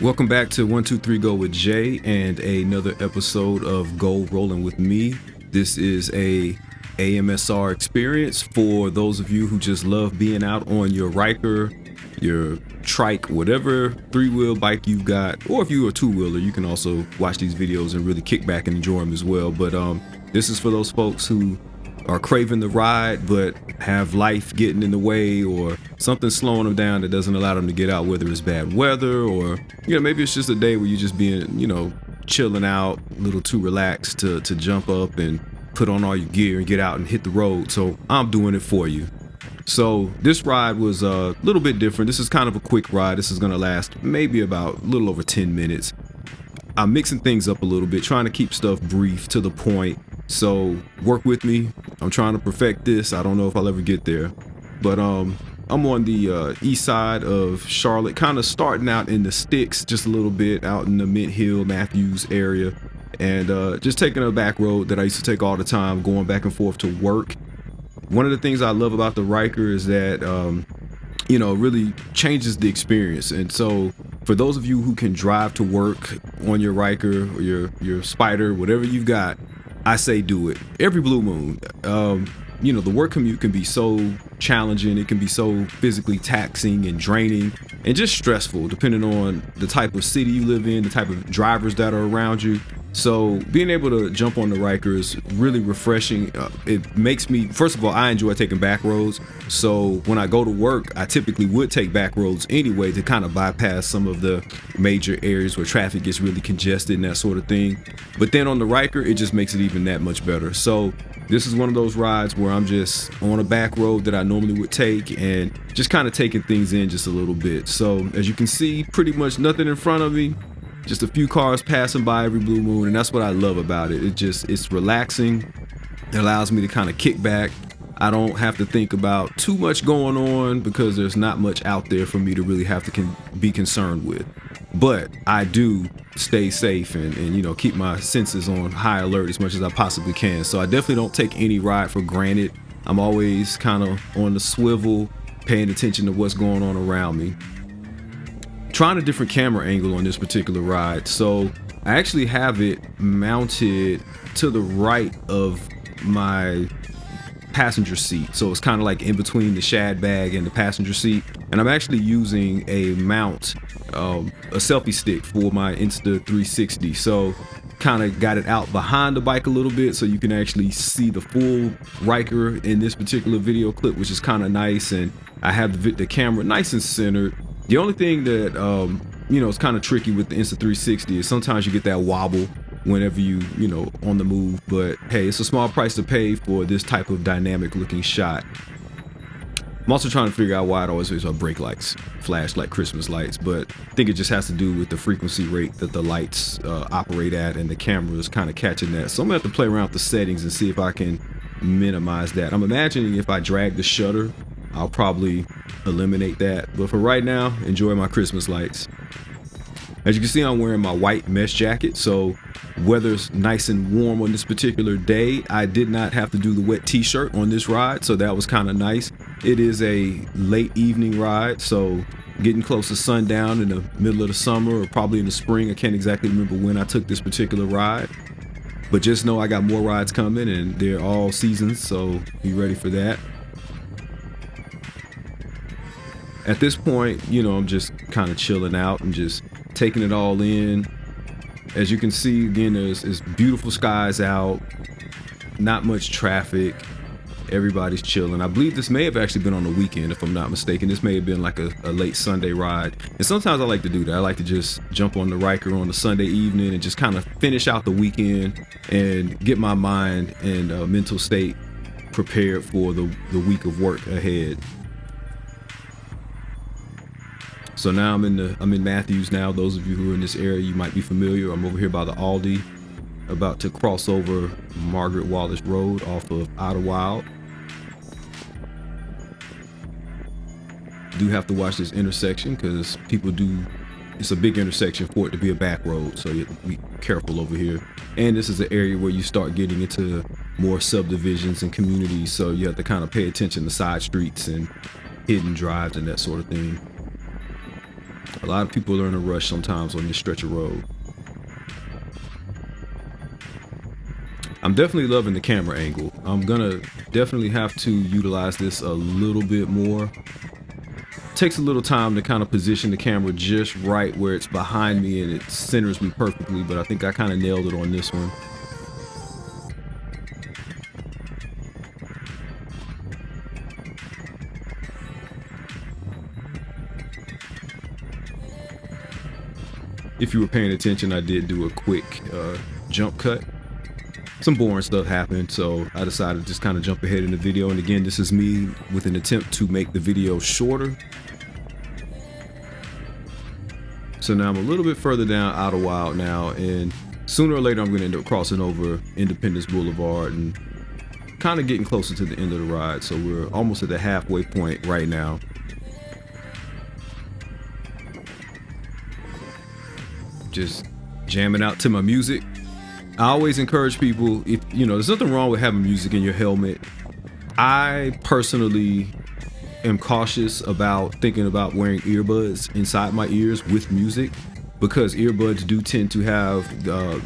Welcome back to 123 Go with Jay and another episode of Go Rolling with me. This is a AMSR experience for those of you who just love being out on your Riker, your trike, whatever three-wheel bike you've got, or if you're a two-wheeler, you can also watch these videos and really kick back and enjoy them as well. But this is for those folks who are craving the ride but have life getting in the way or something slowing them down that doesn't allow them to get out, whether it's bad weather or maybe it's just a day where you're just being chilling out, a little too relaxed to jump up and put on all your gear and get out and hit the road. So I'm doing it for you. So this ride was a little bit different. This is kind of a quick ride. This is going to last maybe about a little over 10 minutes. I'm mixing things up a little bit, trying to keep stuff brief to the point. So work with me. I'm trying to perfect this. I don't know if I'll ever get there, but I'm on the east side of Charlotte, kind of starting out in the sticks just a little bit, out in the Mint Hill, Matthews area, and just taking a back road that I used to take all the time, going back and forth to work. One of the things I love about the Riker is that really changes the experience. And so for those of you who can drive to work on your Riker or your Spider, whatever you've got, I say do it every blue moon. The work commute can be so challenging. It can be so physically taxing and draining and just stressful depending on the type of city you live in, the type of drivers that are around you. So being able to jump on the Riker is really refreshing. It makes me, first of all, I enjoy taking back roads. So when I go to work, I typically would take back roads anyway to kind of bypass some of the major areas where traffic gets really congested and that sort of thing. But then on the Riker, it just makes it even that much better. So this is one of those rides where I'm just on a back road that I normally would take and just kind of taking things in just a little bit. So as you can see, pretty much nothing in front of me. Just a few cars passing by every blue moon, and that's what I love about it. It's relaxing. It allows me to kind of kick back. I don't have to think about too much going on because there's not much out there for me to really have to be concerned with. But I do stay safe and keep my senses on high alert as much as I possibly can. So I definitely don't take any ride for granted. I'm always kind of on the swivel, paying attention to what's going on around me. Trying a different camera angle on this particular ride. So I actually have it mounted to the right of my passenger seat. So it's kind of like in between the shad bag and the passenger seat. And I'm actually using a mount, a selfie stick for my Insta360. So kind of got it out behind the bike a little bit so you can actually see the full Riker in this particular video clip, which is kind of nice. And I have the camera nice and centered. The only thing that is kind of tricky with the Insta360 is sometimes you get that wobble whenever you on the move, but hey, it's a small price to pay for this type of dynamic looking shot. I'm also trying to figure out why it always makes our brake lights flash like Christmas lights, but I think it just has to do with the frequency rate that the lights operate at, and the camera is kind of catching that. So I'm gonna have to play around with the settings and see if I can minimize that. I'm imagining if I drag the shutter, I'll probably eliminate that. But for right now, enjoy my Christmas lights. As you can see, I'm wearing my white mesh jacket, so weather's nice and warm on this particular day. I did not have to do the wet t-shirt on this ride, so that was kind of nice. It is a late evening ride, so getting close to sundown in the middle of the summer or probably in the spring. I can't exactly remember when I took this particular ride, but just know I got more rides coming and they're all seasons, so be ready for that. At this point, I'm just kind of chilling out and just taking it all in. As you can see, again, there's beautiful skies out, not much traffic, everybody's chilling. I believe this may have actually been on the weekend, if I'm not mistaken. This may have been like a late Sunday ride. And sometimes I like to do that. I like to just jump on the Riker on a Sunday evening and just kind of finish out the weekend and get my mind and mental state prepared for the week of work ahead. So now I'm in Matthews now. Those of you who are in this area, you might be familiar. I'm over here by the Aldi, about to cross over Margaret Wallace Road off of Idlewild. Do have to watch this intersection because it's a big intersection for it to be a back road, so you have to be careful over here. And this is an area where you start getting into more subdivisions and communities, so you have to kind of pay attention to side streets and hidden drives and that sort of thing. A lot of people are in a rush sometimes on this stretch of road. I'm definitely loving the camera angle. I'm gonna definitely have to utilize this a little bit more. Takes a little time to kind of position the camera just right where it's behind me and it centers me perfectly, but I think I kind of nailed it on this one. If you were paying attention, I did do a quick jump cut. Some boring stuff happened, so I decided to just kind of jump ahead in the video. And again, this is me with an attempt to make the video shorter. So now I'm a little bit further down Outer Wild now, and sooner or later I'm going to end up crossing over Independence Boulevard and kind of getting closer to the end of the ride. So we're almost at the halfway point right now. Just jamming out to my music. I always encourage people, if you know, there's nothing wrong with having music in your helmet. I personally am cautious about thinking about wearing earbuds inside my ears with music, because earbuds do tend to have the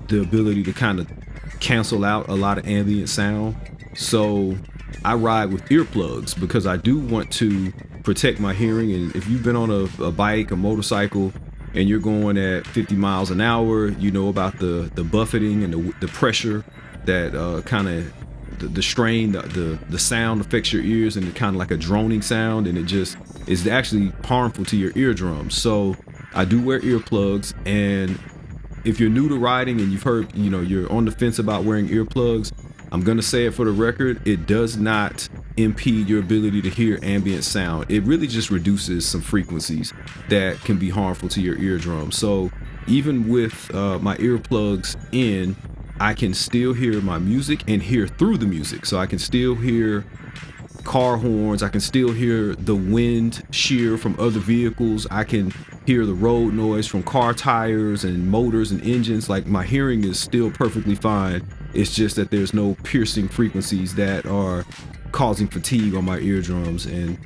ability to kind of cancel out a lot of ambient sound. So I ride with earplugs because I do want to protect my hearing. And if you've been on a bike, a motorcycle, and you're going at 50 miles an hour, you know about the buffeting and the pressure that kind of the strain, the sound affects your ears, and it's kind of like a droning sound, and it just is actually harmful to your eardrums. So I do wear earplugs, and if you're new to riding and you've heard, you know, you're on the fence about wearing earplugs, I'm gonna say it for the record, it does not impede your ability to hear ambient sound. It really just reduces some frequencies that can be harmful to your eardrum. So even with my earplugs in, I can still hear my music and hear through the music. So I can still hear car horns, I can still hear the wind shear from other vehicles, I can hear the road noise from car tires and motors and engines. Like, my hearing is still perfectly fine. It's just that there's no piercing frequencies that are causing fatigue on my eardrums. And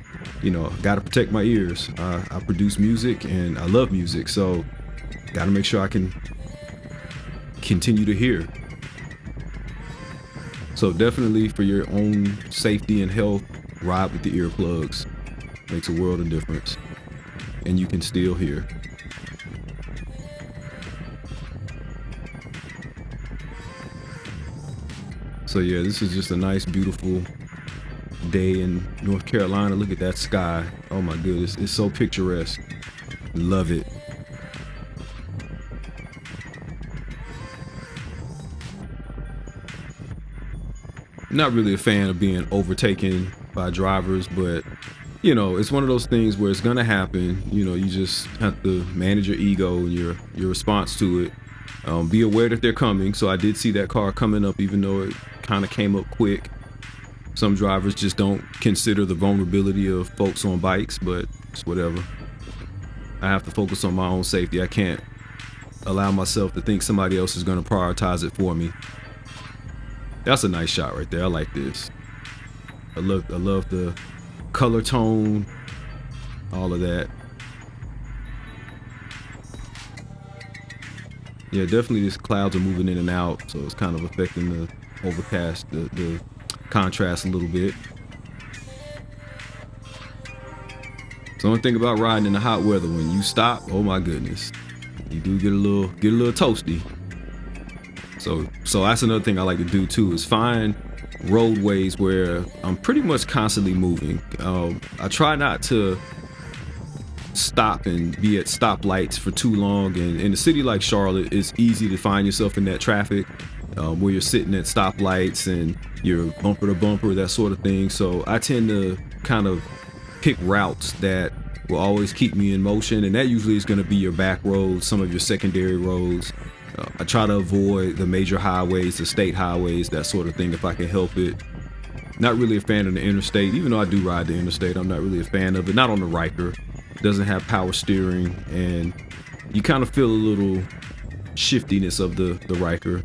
you know, gotta protect my ears. I produce music and I love music, so gotta make sure I can continue to hear. So definitely, for your own safety and health, ride with the earplugs. Makes a world of difference. And you can still hear. So yeah, this is just a nice, beautiful day in North Carolina. Look at that sky. Oh my goodness, it's so picturesque. Love it. Not really a fan of being overtaken by drivers, but you know, it's one of those things where it's gonna happen. You know, you just have to manage your ego and your response to it. Be aware that they're coming. So I did see that car coming up, even though it kind of came up quick. Some drivers just don't consider the vulnerability of folks on bikes, but it's whatever. I have to focus on my own safety. I can't allow myself to think somebody else is going to prioritize it for me. That's a nice shot right there. I like this. I love the color tone, all of that. Yeah, definitely these clouds are moving in and out, so it's kind of affecting the overcast, the contrast a little bit. So one thing about riding in the hot weather, when you stop, oh my goodness, you do get a little toasty. So that's another thing I like to do too, is find roadways where I'm pretty much constantly moving. I try not to stop and be at stoplights for too long, and in a city like Charlotte, it's easy to find yourself in that traffic where you're sitting at stoplights and you're bumper to bumper, that sort of thing. So I tend to kind of pick routes that will always keep me in motion, and that usually is going to be your back roads, some of your secondary roads. I try to avoid the major highways, the state highways, that sort of thing, if I can help it. Not really a fan of the interstate, even though I do ride the interstate. I'm not really a fan of it. Not on the Riker. It doesn't have power steering, and you kind of feel a little shiftiness of the Riker.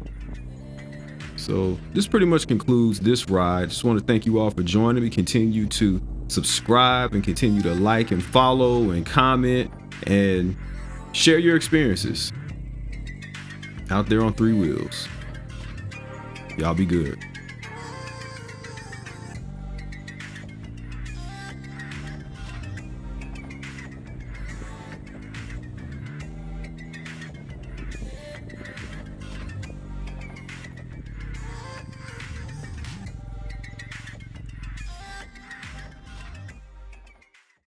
So this pretty much concludes this ride. Just want to thank you all for joining me. Continue to subscribe and continue to like and follow and comment. and share your experiences out there on three wheels. Y'all be good.